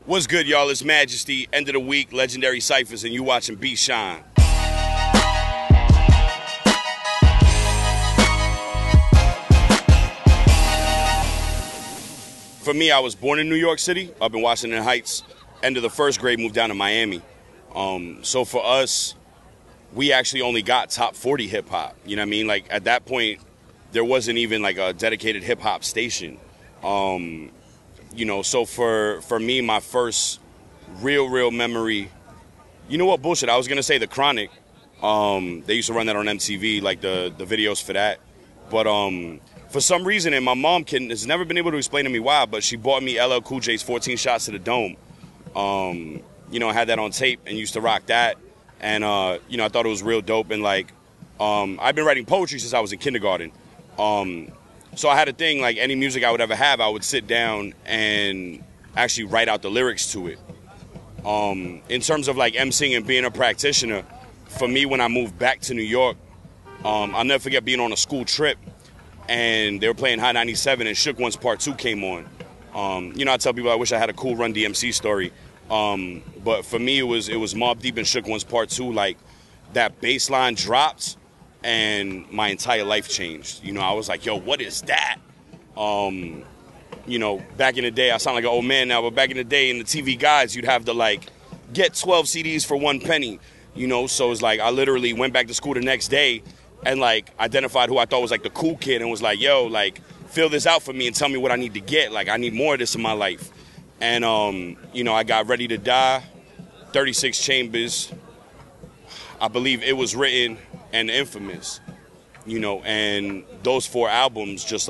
What's good, y'all? It's Majesty, end of the week, legendary ciphers, and you watching B Shine. For me, I was born in New York City, up in Washington Heights. End of the first grade, moved down to Miami. So for us, we actually only got top 40 hip hop. You know what I mean? Like at that point, there wasn't even like a dedicated hip hop station. You know, so for me, my first real memory, you know what, bullshit, I was gonna say The Chronic. They used to run that on MTV, like the videos for that. But for some reason, and my mom has never been able to explain to me why, but she bought me LL Cool J's 14 Shots to the Dome. You know, I had that on tape and used to rock that. And, you know, I thought it was real dope. And, like, I've been writing poetry since I was in kindergarten. So I had a thing, like, any music I would ever have, I would sit down and actually write out the lyrics to it. In terms of, like, emceeing and being a practitioner, for me, when I moved back to New York, I'll never forget being on a school trip, and they were playing Hot 97, and Shook One's Part 2 came on. You know, I tell people I wish I had a cool Run DMC story. But for me, it was Mobb Deep and Shook One's Part 2. Like, that bass line dropped, and my entire life changed. You know, I was like, yo, what is that? You know, back in the day, I sound like an old man now, but back in the day, in the TV guides, you'd have to, like, get 12 CDs for 1 penny. You know, so it's like I literally went back to school the next day and, like, identified who I thought was, like, the cool kid and was like, yo, like, fill this out for me and tell me what I need to get. Like, I need more of this in my life. And, you know, I got Ready to Die, 36 Chambers, I believe It Was Written, and Infamous, you know, and those 4 albums just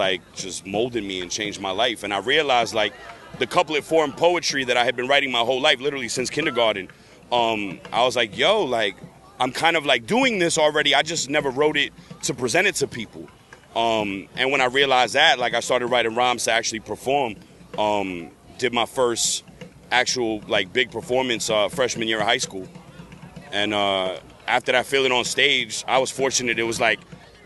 molded me and changed my life. And I realized, like, the couplet form poetry that I had been writing my whole life, literally since kindergarten, I was like, yo, like, I'm kind of, like, doing this already. I just never wrote it to present it to people. And when I realized that, like, I started writing rhymes to actually perform. Did my first actual, like, big performance freshman year of high school. And after that feeling on stage, I was fortunate. It was like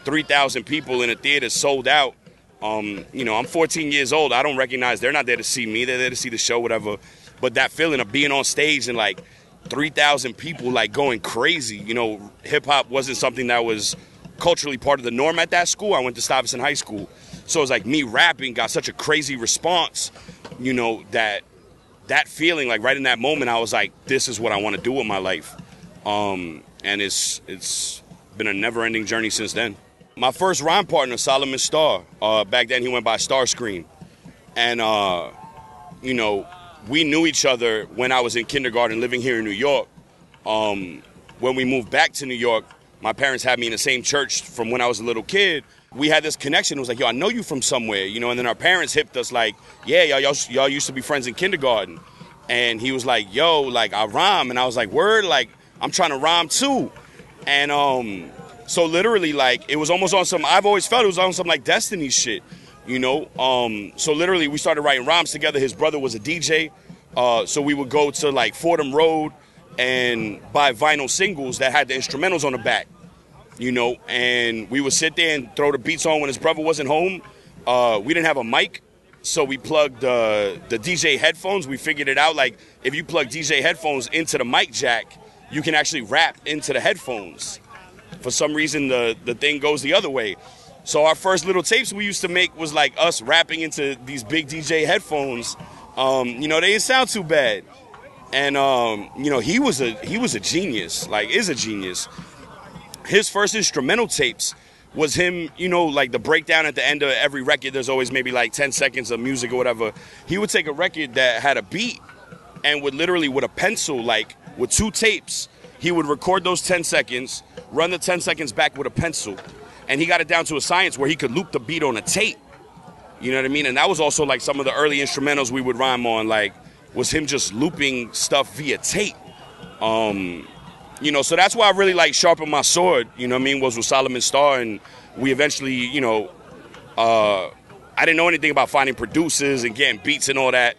3,000 people in a theater, sold out. You know, I'm 14 years old. I don't recognize, they're not there to see me. They're there to see the show, whatever. But that feeling of being on stage and, like, 3,000 people, like, going crazy. You know, hip-hop wasn't something that was culturally part of the norm at that school. I went to Stuyvesant High School. So it was like me rapping got such a crazy response, you know, that feeling, like, right in that moment, I was like, this is what I want to do with my life. And it's been a never-ending journey since then. My first rhyme partner, Solomon Starr, back then he went by Starscream. And, you know, we knew each other when I was in kindergarten living here in New York. When we moved back to New York, my parents had me in the same church from when I was a little kid. We had this connection. It was like, yo, I know you from somewhere, you know, and then our parents hipped us like, yeah, y'all used to be friends in kindergarten. And he was like, yo, like, I rhyme. And I was like, word, like, I'm trying to rhyme too. And so literally, like, it was almost on some, I've always felt it was on some, like, Destiny shit, you know. So literally, we started writing rhymes together. His brother was a DJ. So we would go to, like, Fordham Road and buy vinyl singles that had the instrumentals on the back, you know. And we would sit there and throw the beats on when his brother wasn't home. We didn't have a mic. So we plugged the DJ headphones. We figured it out. Like, if you plug DJ headphones into the mic jack, you can actually rap into the headphones. For some reason, the thing goes the other way. So our first little tapes we used to make was, like, us rapping into these big DJ headphones. You know, they didn't sound too bad. And, you know, he was a genius, like, is a genius. His first instrumental tapes was him, you know, like, the breakdown at the end of every record, there's always maybe like 10 seconds of music or whatever. He would take a record that had a beat and would literally, with a pencil, like, with 2 tapes, he would record those 10 seconds, run the 10 seconds back with a pencil. And he got it down to a science where he could loop the beat on a tape. You know what I mean? And that was also, like, some of the early instrumentals we would rhyme on, like, was him just looping stuff via tape. You know, so that's why I really, like, sharpened my sword, you know what I mean, was with Solomon Starr. And we eventually, you know, I didn't know anything about finding producers and getting beats and all that.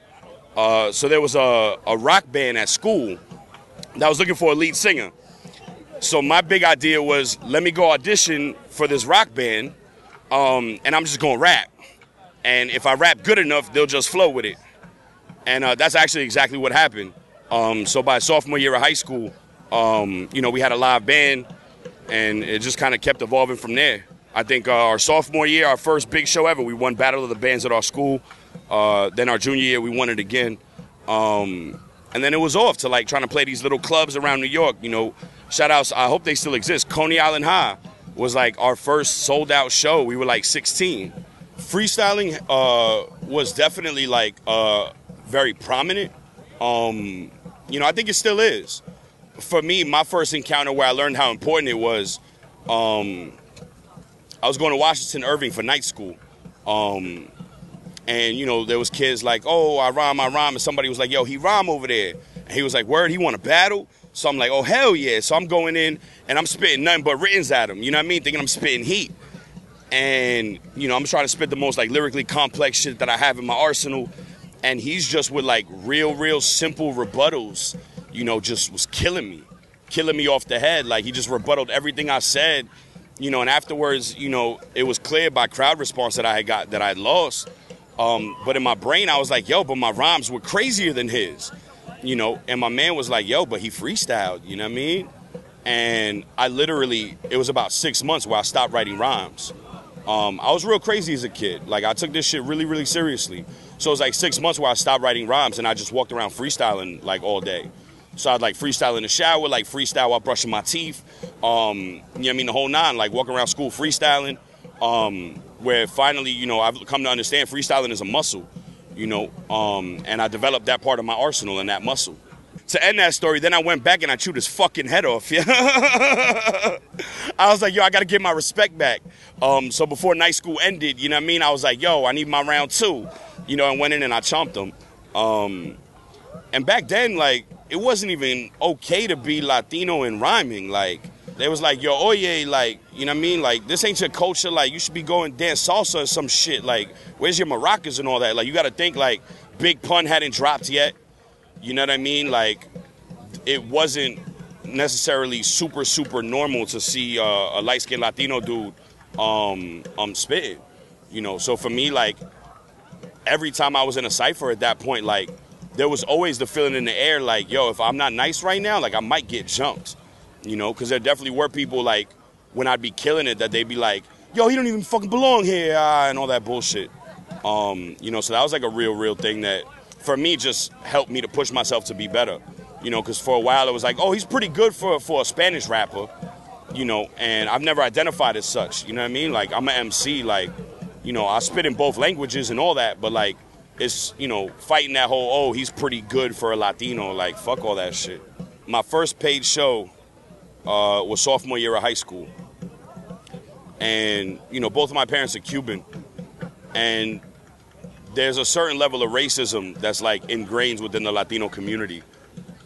So there was a rock band at school that was looking for a lead singer. So my big idea was, let me go audition for this rock band, and I'm just going to rap. And if I rap good enough, they'll just flow with it. And that's actually exactly what happened. So by sophomore year of high school, we had a live band, and it just kind of kept evolving from there. I think our sophomore year, our first big show ever, we won Battle of the Bands at our school. Then our junior year, we won it again. And then it was off to like trying to play these little clubs around New York. Shout outs, I hope they still exist. Coney Island High was like our first sold out show. We were like 16. Freestyling was definitely like very prominent. I think it still is. For me, my first encounter where I learned how important it was, I was going to Washington Irving for night school. And, there was kids like, oh, I rhyme. And somebody was like, yo, he rhyme over there. And he was like, word, he want to battle? So I'm like, oh, hell yeah. So I'm going in, and I'm spitting nothing but writtens at him. You know what I mean? Thinking I'm spitting heat. And, I'm trying to spit the most, like, lyrically complex shit that I have in my arsenal. And he's just with, like, real simple rebuttals, just was killing me off the head. Like, he just rebutted everything I said. And afterwards, it was clear by crowd response that I had lost. But in my brain, I was like, yo, but my rhymes were crazier than his, and my man was like, yo, but he freestyled, you know what I mean? And it was about 6 months where I stopped writing rhymes. I was real crazy as a kid. Like, I took this shit really seriously. So it was like 6 months where I stopped writing rhymes, and I just walked around freestyling like all day. So I'd like freestyle in the shower, like freestyle while brushing my teeth. The whole nine, like walking around school freestyling. Where finally, I've come to understand freestyling is a muscle, and I developed that part of my arsenal and that muscle. To end that story, then I went back and I chewed his fucking head off. Yeah. I was like, yo, I got to get my respect back. So before night school ended, you know what I mean? I was like, yo, I need my round 2, and went in and I chomped him. And back then, like, it wasn't even okay to be Latino and rhyming. Like, they was like, yo, oye, like, you know what I mean? Like, this ain't your culture. Like, you should be going dance salsa or some shit. Like, where's your maracas and all that? Like, you got to think, like, Big Pun hadn't dropped yet. You know what I mean? Like, it wasn't necessarily super normal to see a light-skinned Latino dude spitting. So for me, like, every time I was in a cypher at that point, like, there was always the feeling in the air, like, yo, if I'm not nice right now, like, I might get jumped. Because there definitely were people, like, when I'd be killing it, that they'd be like, yo, he don't even fucking belong here, and all that bullshit. So that was, like, a real thing that, for me, just helped me to push myself to be better. Because for a while it was like, oh, he's pretty good for a Spanish rapper, and I've never identified as such, you know what I mean? Like, I'm an MC, like, I spit in both languages and all that, but, like, it's, fighting that whole, oh, he's pretty good for a Latino, like, fuck all that shit. My first paid show was sophomore year of high school. And, both of my parents are Cuban. And there's a certain level of racism that's, like, ingrained within the Latino community.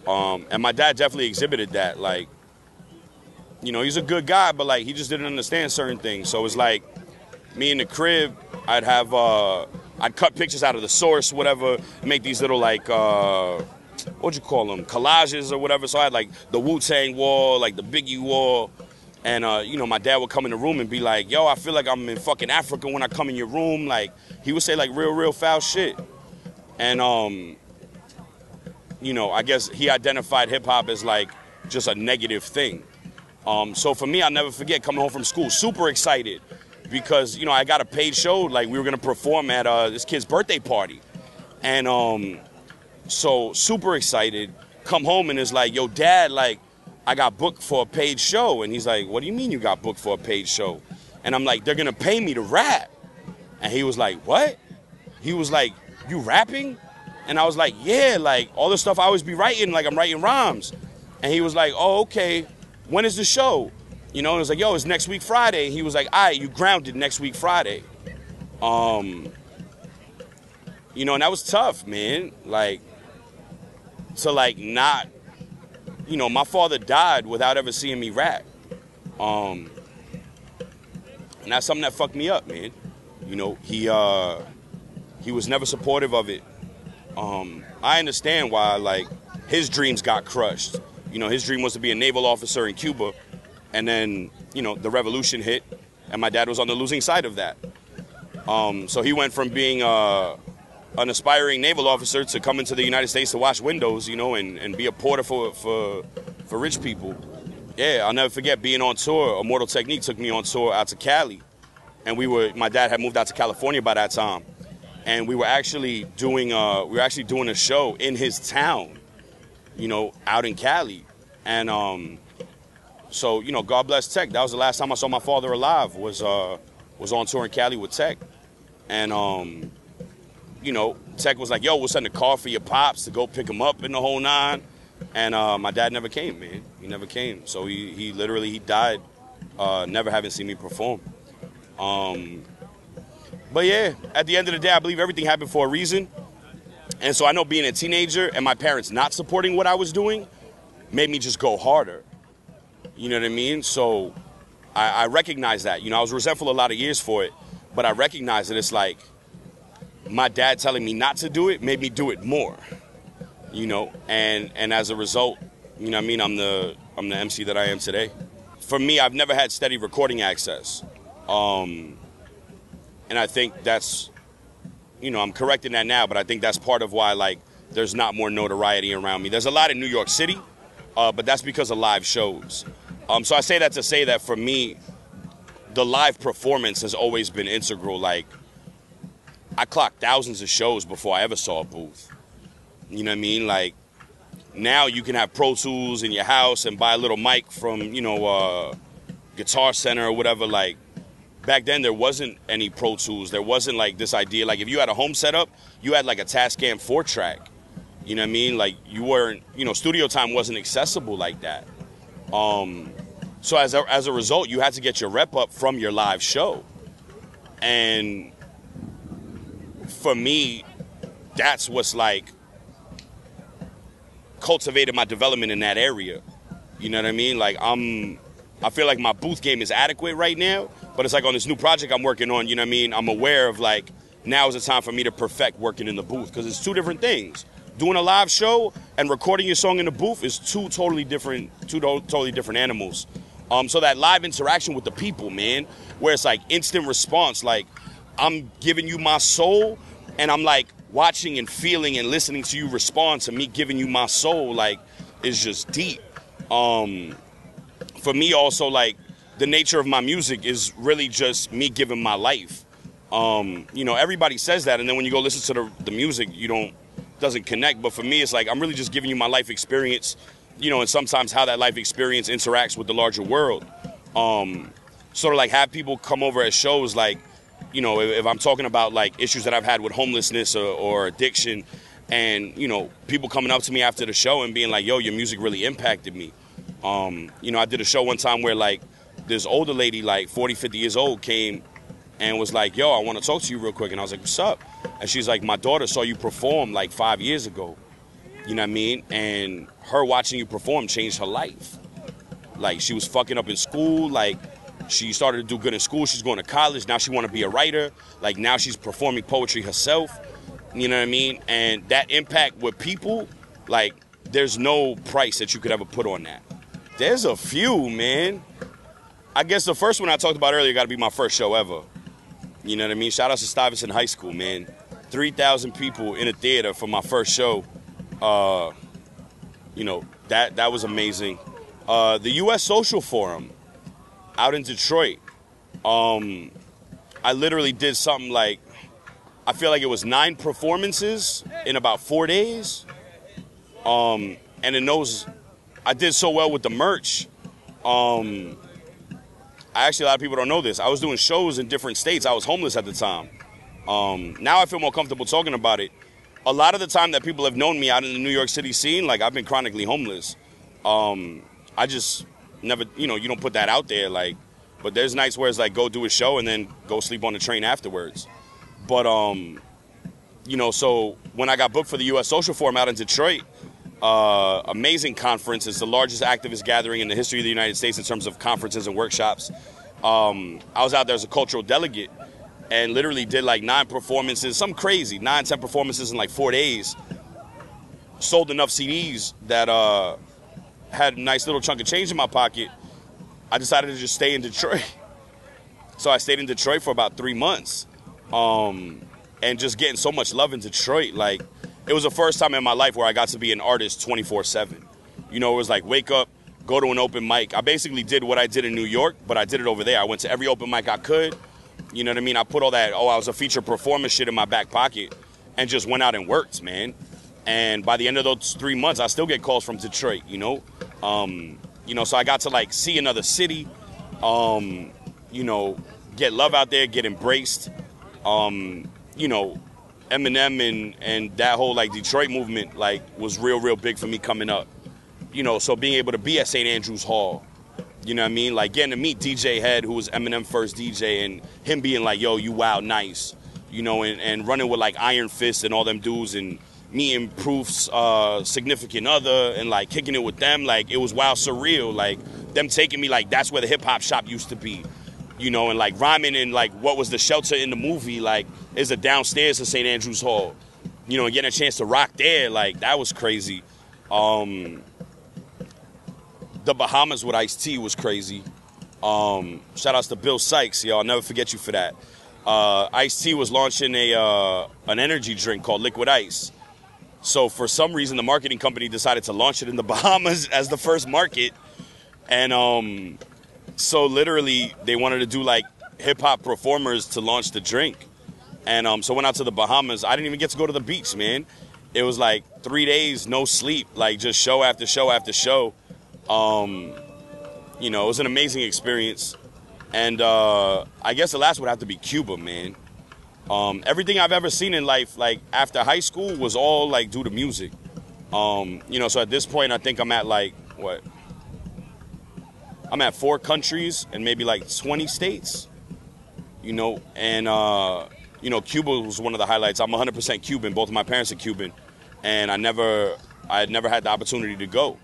And my dad definitely exhibited that. Like, he's a good guy, but, like, he just didn't understand certain things. So it's like, me in the crib, I'd cut pictures out of the source, whatever, make these little, like, what'd you call them, collages or whatever. So I had, like, the Wu-Tang wall, like, the Biggie wall. And, my dad would come in the room and be like, yo, I feel like I'm in fucking Africa when I come in your room. Like, he would say, like, real foul shit. And, I guess he identified hip-hop as, like, just a negative thing. So for me, I'll never forget coming home from school, super excited. Because, I got a paid show, like, we were going to perform at this kid's birthday party. And, so super excited, come home and it's like, yo, Dad, like, I got booked for a paid show. And he's like, what do you mean you got booked for a paid show? And I'm like, they're going to pay me to rap. And he was like, what? He was like, you rapping? And I was like, yeah, like, all the stuff I always be writing, like, I'm writing rhymes. And he was like, oh, okay, when is the show? And it was like, yo, it's next week Friday. And he was like, all right, you grounded next week Friday. And that was tough, man. Like, to, like, not, my father died without ever seeing me rap. And that's something that fucked me up, man. He was never supportive of it. I understand why, like, his dreams got crushed. His dream was to be a naval officer in Cuba. And then, the revolution hit, and my dad was on the losing side of that. So he went from being a an aspiring naval officer to come into the United States to wash windows, you know, and be a porter for rich people. Yeah, I'll never forget being on tour. Immortal Technique took me on tour out to Cali. And my dad had moved out to California by that time. And we were actually doing a show in his town, you know, out in Cali. And so, you know, God bless Tech. That was the last time I saw my father alive, was on tour in Cali with Tech. And you know, Tech was like, yo, we'll send a car for your pops to go pick him up in the whole nine. And my dad never came, man. He never came. So he literally died never having seen me perform. But yeah, at the end of the day, I believe everything happened for a reason. And so I know being a teenager and my parents not supporting what I was doing made me just go harder. You know what I mean? So I recognize that. You know, I was resentful a lot of years for it, but I recognize that it's like my dad telling me not to do it made me do it more. You know, and as a result, you know what I mean, I'm the MC that I am today. For me, I've never had steady recording access. And I think that's, you know, I'm correcting that now, but I think that's part of why, like, there's not more notoriety around me. There's a lot in New York City, but that's because of live shows. So I say that to say that for me, the live performance has always been integral. Like, I clocked thousands of shows before I ever saw a booth. You know what I mean? Like, now you can have Pro Tools in your house and buy a little mic from, you know, Guitar Center or whatever. Like, back then there wasn't any Pro Tools. There wasn't, like, this idea. Like, if you had a home setup, you had, like, a Tascam 4-track. You know what I mean? Like, you weren't, you know, studio time wasn't accessible like that. So as a result, you had to get your rep up from your live show. And for me, that's what's, like, cultivated my development in that area. You know what I mean? Like, I feel like my booth game is adequate right now, but it's like on this new project I'm working on, you know what I mean? I'm aware of, like, now is the time for me to perfect working in the booth, because it's two different things. Doing a live show and recording your song in the booth is two totally different animals. So that live interaction with the people, man, where it's like instant response, like I'm giving you my soul and I'm like watching and feeling and listening to you respond to me giving you my soul, like, is just deep. For me also, like, the nature of my music is really just me giving my life. You know, everybody says that, and then when you go listen to the music, doesn't connect. But for me, it's like I'm really just giving you my life experience, you know, and sometimes how that life experience interacts with the larger world. Sort of like have people come over at shows, like, you know, if I'm talking about, like, issues that I've had with homelessness or addiction, and, you know, people coming up to me after the show and being like, yo, your music really impacted me. You know, I did a show one time where, like, this older lady, like 40, 50 years old, came and was like, yo, I want to talk to you real quick. And I was like, what's up? And she's like, my daughter saw you perform like 5 years ago. You know what I mean? And her watching you perform changed her life. Like, she was fucking up in school. Like, she started to do good in school. She's going to college. Now she want to be a writer. Like, now she's performing poetry herself. You know what I mean? And that impact with people, like, there's no price that you could ever put on that. There's a few, man. I guess the first one I talked about earlier got to be my first show ever. You know what I mean? Shout out to Stuyvesant High School, man. 3,000 people in a theater for my first show. You know, that was amazing. The U.S. Social Forum out in Detroit. I literally did something like, I feel like it was 9 performances in about 4 days. And in those, I did so well with the merch. Actually, a lot of people don't know this. I was doing shows in different states. I was homeless at the time. Now I feel more comfortable talking about it. A lot of the time that people have known me out in the New York City scene, like, I've been chronically homeless. I just never, you know, you don't put that out there, like, but there's nights where it's like, go do a show and then go sleep on the train afterwards. But, you know, so when I got booked for the U.S. Social Forum out in Detroit, amazing conference. It's the largest activist gathering in the history of the United States in terms of conferences and workshops. I was out there as a cultural delegate and literally did like 9 performances, some crazy, 9, 10 performances in like 4 days. Sold enough CDs that had a nice little chunk of change in my pocket. I decided to just stay in Detroit. So I stayed in Detroit for about 3 months. and just getting so much love in Detroit. Like, it was the first time in my life where I got to be an artist 24/7. You know, it was like wake up, go to an open mic. I basically did what I did in New York, but I did it over there. I went to every open mic I could. You know what I mean? I put all that, I was a feature performer shit in my back pocket and just went out and worked, man. And by the end of those 3 months, I still get calls from Detroit, you know? So I got to, like, see another city, get love out there, get embraced. Eminem and that whole, like, Detroit movement, like, was real big for me coming up. So being able to be at St. Andrews Hall, you know what I mean? Like, getting to meet DJ Head, who was Eminem's first DJ, and him being like, yo, you wild nice, and running with, like, Iron Fist and all them dudes, and meeting Proof's significant other and, like, kicking it with them. Like, it was wild surreal. Like, them taking me, like, that's where the hip-hop shop used to be, and, like, rhyming in, like, what was the shelter in the movie, like, is the downstairs of St. Andrews Hall, and getting a chance to rock there, like, that was crazy. The Bahamas with Ice-T was crazy. Shout outs to Bill Sykes, I'll never forget you for that. Ice-T was launching an energy drink called Liquid Ice. So for some reason, the marketing company decided to launch it in the Bahamas as the first market. And so literally, they wanted to do, like, hip-hop performers to launch the drink. And so went out to the Bahamas. I didn't even get to go to the beach, man. It was, like, 3 days, no sleep, like, just show after show after show. It was an amazing experience. And I guess the last would have to be Cuba, man. Everything I've ever seen in life, like, after high school was all, like, due to music. So at this point, I think I'm at, like, I'm at 4 countries and maybe, like, 20 states, and, Cuba was one of the highlights. I'm 100% Cuban. Both of my parents are Cuban. And I had never had the opportunity to go.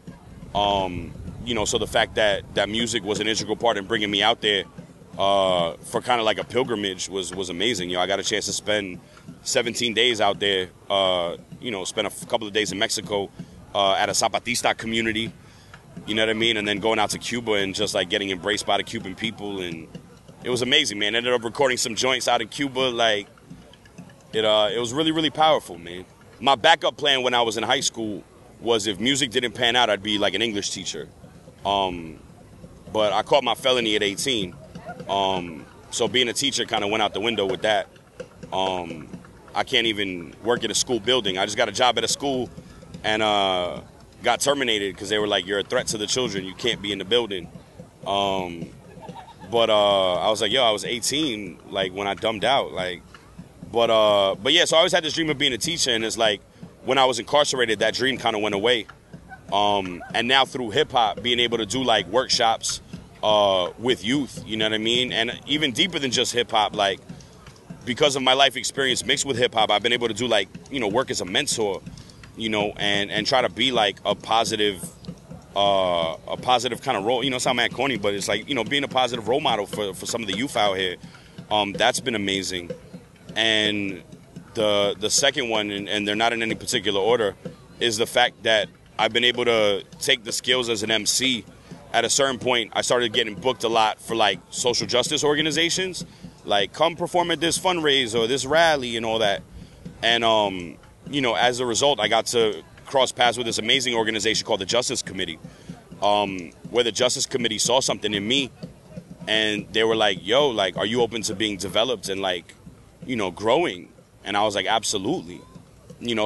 So the fact that music was an integral part in bringing me out there for kind of like a pilgrimage was amazing. I got a chance to spend 17 days out there, spend a couple of days in Mexico at a Zapatista community, you know what I mean? And then going out to Cuba and just, like, getting embraced by the Cuban people. And it was amazing, man. Ended up recording some joints out in Cuba. Like, it was really, really powerful, man. My backup plan when I was in high school was if music didn't pan out, I'd be, like, an English teacher. But I caught my felony at 18. So being a teacher kind of went out the window with that. I can't even work at a school building. I just got a job at a school and got terminated because they were like, you're a threat to the children. You can't be in the building. But I was like, I was 18, like, when I dumbed out. Like, but yeah, so I always had this dream of being a teacher. And it's like, when I was incarcerated, that dream kind of went away. And now through hip-hop, being able to do, like, workshops with youth, you know what I mean? And even deeper than just hip-hop, like, because of my life experience mixed with hip-hop, I've been able to do, like, work as a mentor, and try to be, like, a positive kind of role. It sounds mad corny, but it's like, being a positive role model for some of the youth out here. That's been amazing. And the second one, and they're not in any particular order, is the fact that I've been able to take the skills as an MC. At a certain point, I started getting booked a lot for, like, social justice organizations, like, come perform at this fundraiser or this rally and all that. And, as a result, I got to cross paths with this amazing organization called the Justice Committee, where the Justice Committee saw something in me, and they were like, yo, like, are you open to being developed and, like, growing? And I was like, absolutely.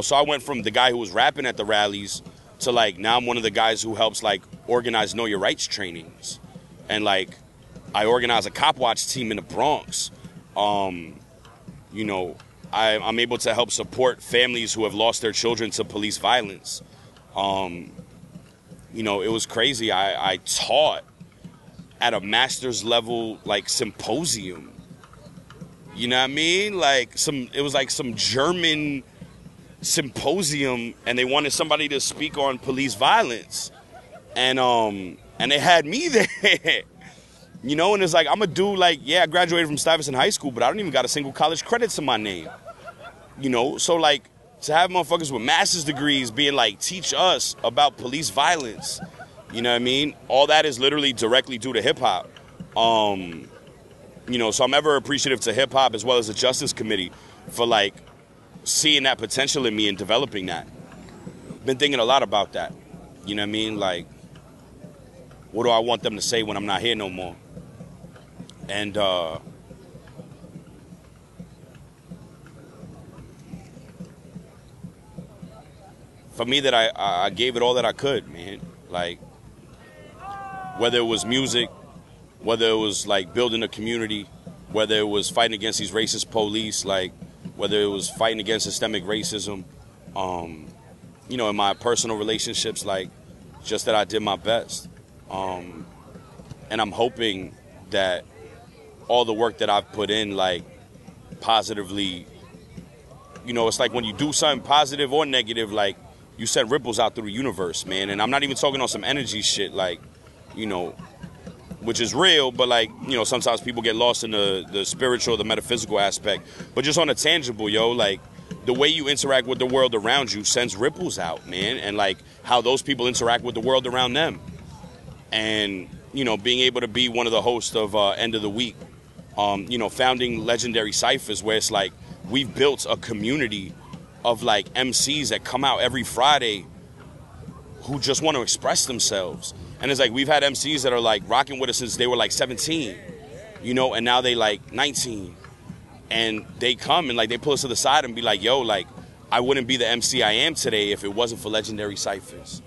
So I went from the guy who was rapping at the rallies to, like, now I'm one of the guys who helps, like, organize Know Your Rights trainings. And, like, I organize a cop watch team in the Bronx. I'm able to help support families who have lost their children to police violence. It was crazy. I taught at a master's level, like, symposium. You know what I mean? Like, it was like some German symposium, and they wanted somebody to speak on police violence, and they had me there. And it's like, I'm a dude, like, I graduated from Stuyvesant High School, but I don't even got a single college credit to my name. So, like, to have motherfuckers with master's degrees being like, teach us about police violence, you know what I mean? All that is literally directly due to hip hop. So I'm ever appreciative to hip hop as well as the Justice Committee for like seeing that potential in me and developing that. Been thinking a lot about that. You know what I mean? Like, what do I want them to say when I'm not here no more? And for me, that I gave it all that I could, man. Like, whether it was music, whether it was like building a community, whether it was fighting against these racist police, like whether it was fighting against systemic racism, you know, in my personal relationships, like just that I did my best. And I'm hoping that all the work that I've put in, like, positively, you know, it's like when you do something positive or negative, like, you send ripples out through the universe, man. And I'm not even talking on some energy shit, like, you know, which is real, but, like, you know, sometimes people get lost in the spiritual, the metaphysical aspect. But just on a tangible, yo, like, the way you interact with the world around you sends ripples out, man. And, like, how those people interact with the world around them. And, you know, being able to be one of the hosts of End of the Week, you know, founding legendary ciphers, where it's like we've built a community of like MCs that come out every Friday who just want to express themselves. And it's like we've had MCs that are like rocking with us since they were like 17, you know, and now they like 19. And they come and like they pull us to the side and be like, yo, like, I wouldn't be the MC I am today if it wasn't for legendary ciphers.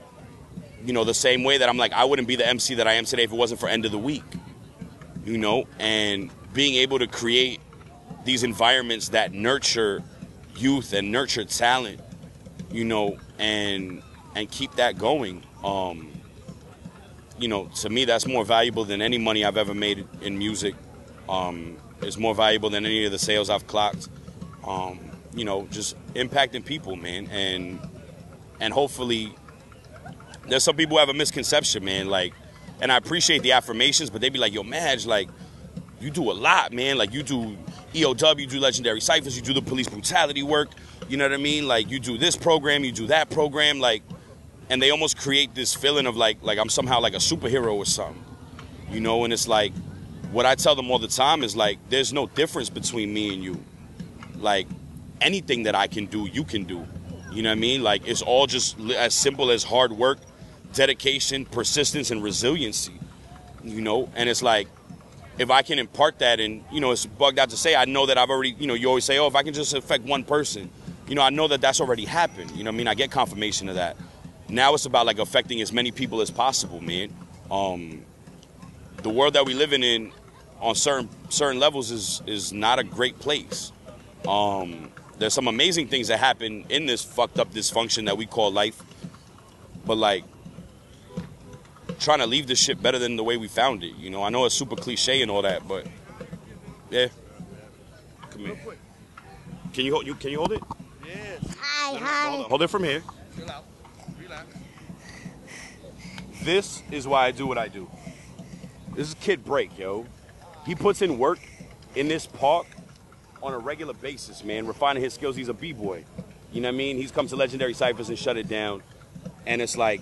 You know, the same way that I'm like, I wouldn't be the MC that I am today if it wasn't for End of the Week. You know, and being able to create these environments that nurture youth and nurture talent, you know, and keep that going. You know, to me, that's more valuable than any money I've ever made in music. It's more valuable than any of the sales I've clocked. You know, just impacting people, man, and hopefully. There's some people who have a misconception, man, like, and I appreciate the affirmations, but they be like, yo, Madge, like, you do a lot, man. Like, you do EOW, you do legendary ciphers, you do the police brutality work, you know what I mean? Like, you do this program, you do that program, like, and they almost create this feeling of like I'm somehow like a superhero or something, you know? And it's like, what I tell them all the time is like, there's no difference between me and you. Like, anything that I can do, you can do. You know what I mean? Like, it's all just as simple as hard work, dedication, persistence, and resiliency, you know? And it's like, if I can impart that, and, you know, it's bugged out to say, I know that I've already, you know, you always say, oh, if I can just affect one person, you know, I know that that's already happened. You know what I mean? I get confirmation of that. Now it's about, like, affecting as many people as possible, man. The world that we live in on certain levels is not a great place. There's some amazing things that happen in this fucked up dysfunction that we call life. But, like, trying to leave this shit better than the way we found it. You know, I know it's super cliche and all that, but yeah. Come here. Can you hold it? Yes. Hi. Hold it from here. Chill out. Relax. This is why I do what I do. This is Kid Break, yo. He puts in work in this park on a regular basis, man, refining his skills. He's a B-boy. You know what I mean? He's come to Legendary Ciphers and shut it down. And it's like,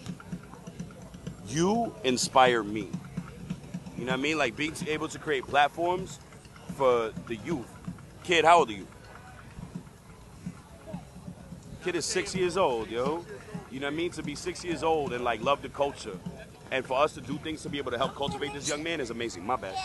you inspire me. You know what I mean? Like, being able to create platforms for the youth. Kid, how old are you? Kid is 6 years old, yo. You know what I mean? To be 6 years old and, like, love the culture. And for us to do things to be able to help cultivate this young man is amazing. My bad.